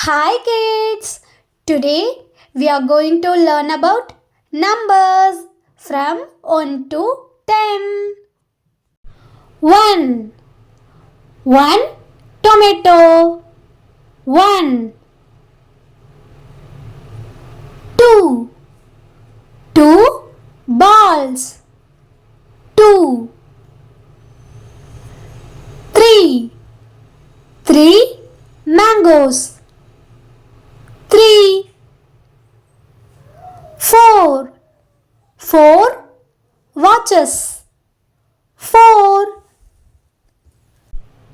Hi kids! Today we are going to learn about numbers from 1 to 10. 1. 1 tomato. 1. 2. 2 balls. 2. 3. 3 mangoes. 3. 4. 4 watches. 4.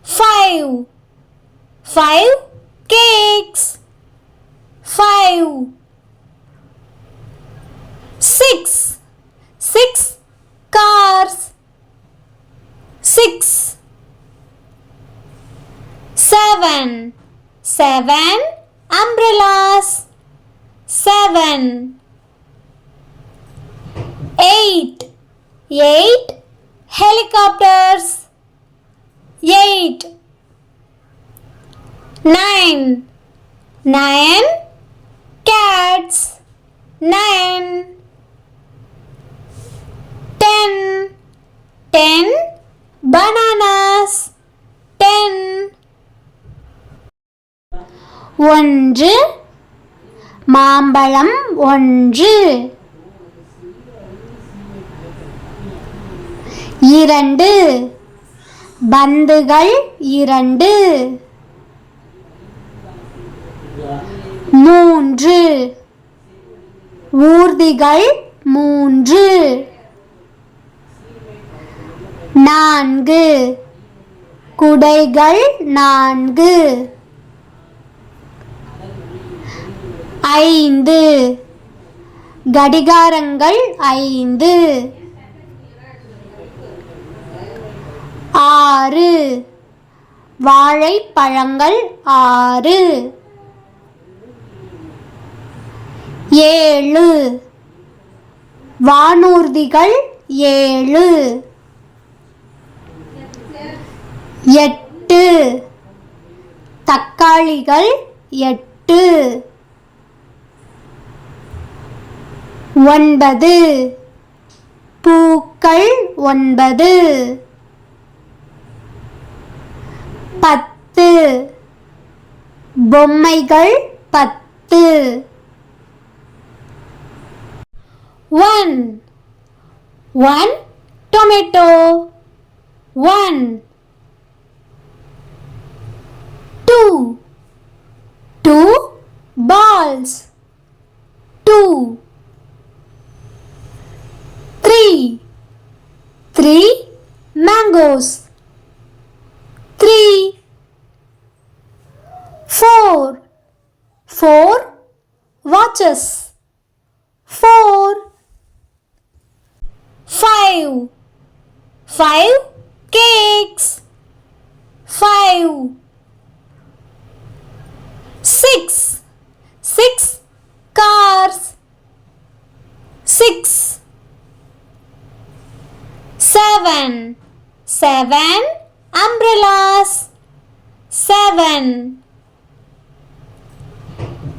5. 5 cakes. 5. 6. 6 cars. 6. 7. 7 umbrellas. 7. 8. 8 helicopters. 8. 9. 9 cats. 9. 10. 10 bananas. 10. 1 மாம்பழம் 1. 2 பந்துகள் 2. 3 ஊர்திகள் 3. 4 குடைகள் 4. 5 கடிகாரங்கள் 5. 6 வாழைப்பழங்கள் 6. 7 வானூர்திகள் 7. 8 தக்காளிகள் 8. 9 பூக்கள் 9. 10 பொம்மைகள் 10. 1 1 tomato. 1 2 2 balls. 2 3 3 mangoes. 3 4 4 watches. 4 5 5 cakes. 5 6 6 cars. 6 7 7 umbrellas. 7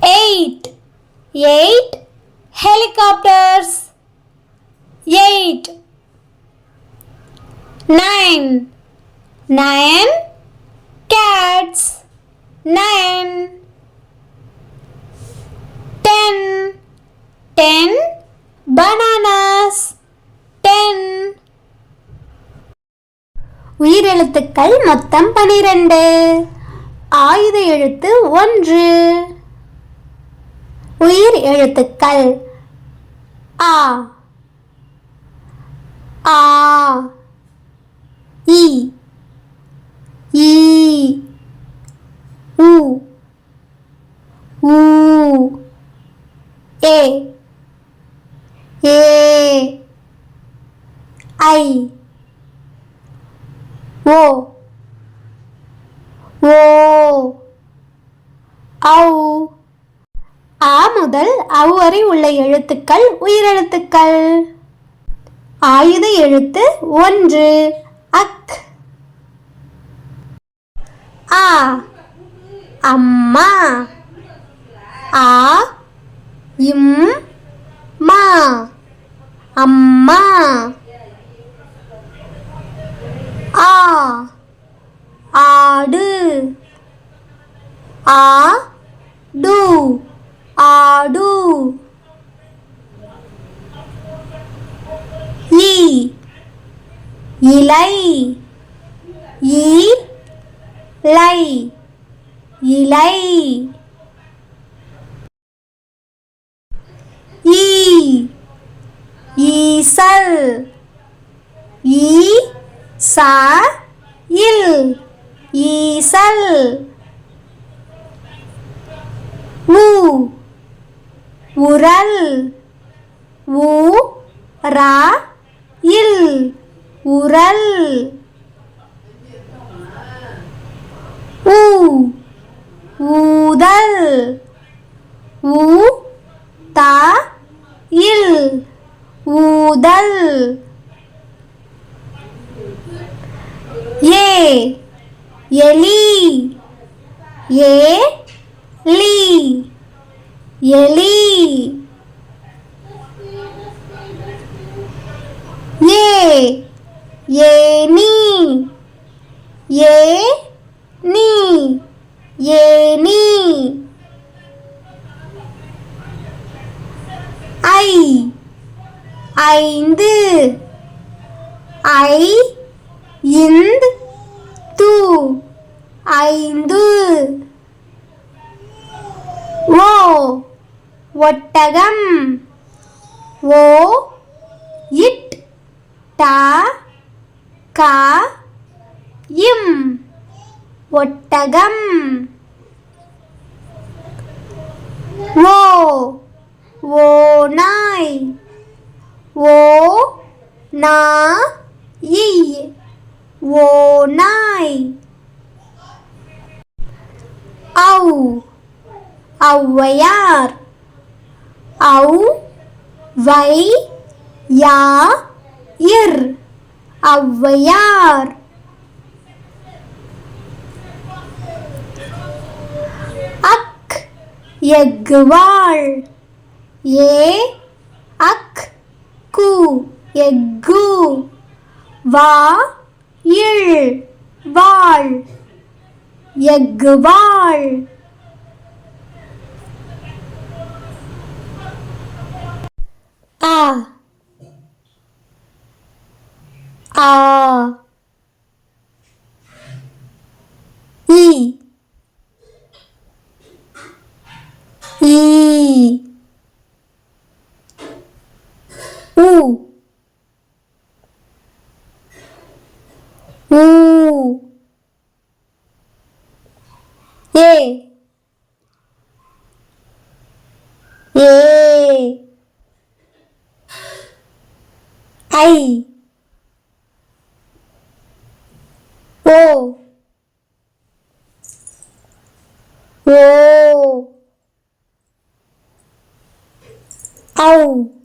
8 8 helicopters. 8 9 9 cats. 9 10 10 bananas. 10 உயிரெழுத்துக்கள் மொத்தம் 12. ஆயுத எழுத்து 1. உயிர் எழுத்துக்கள் ஆ ஆ இ ஈ உ ஊ ஏ ஏ ஐ ஓ ஓ ஔ ஆ முதல் ஔ வரை உள்ள எழுத்துக்கள் உயிரெழுத்துக்கள். ஆயுத எழுத்து 1 அக். ஆ அம்மா. ஆ இம் மா அம்மா. ஆ ஆடு ஆடு ஆடு. இ இலை இலை இலை. ஈ ஈசல் ஈசல் ஈசல். உ உரல் உரல் உரல். ஊ ஊதல் ஊதல் ஊதல். ஏ எலி ஏலி எலி. ஏ ஏனி ஏனி ஏனி. ஐ ஐந்து ஐந்து ஐந்து. ஓ ஒட்டகம் ஓ இட் டா கா இம் ஒட்டகம். ஓ ஓநாய் ஓநாய் ஓநாய். ஔ ஔவையார் ஔவையார் ஔவையார். அக் எக்குவாள் ஏ அக் கு எக்கு. வா இல் வாள் எக்குவாள். ஆ ஆ இ ஈ ஊ ஊ. ஏ ஏ ஐ ஓ ஓ ஔ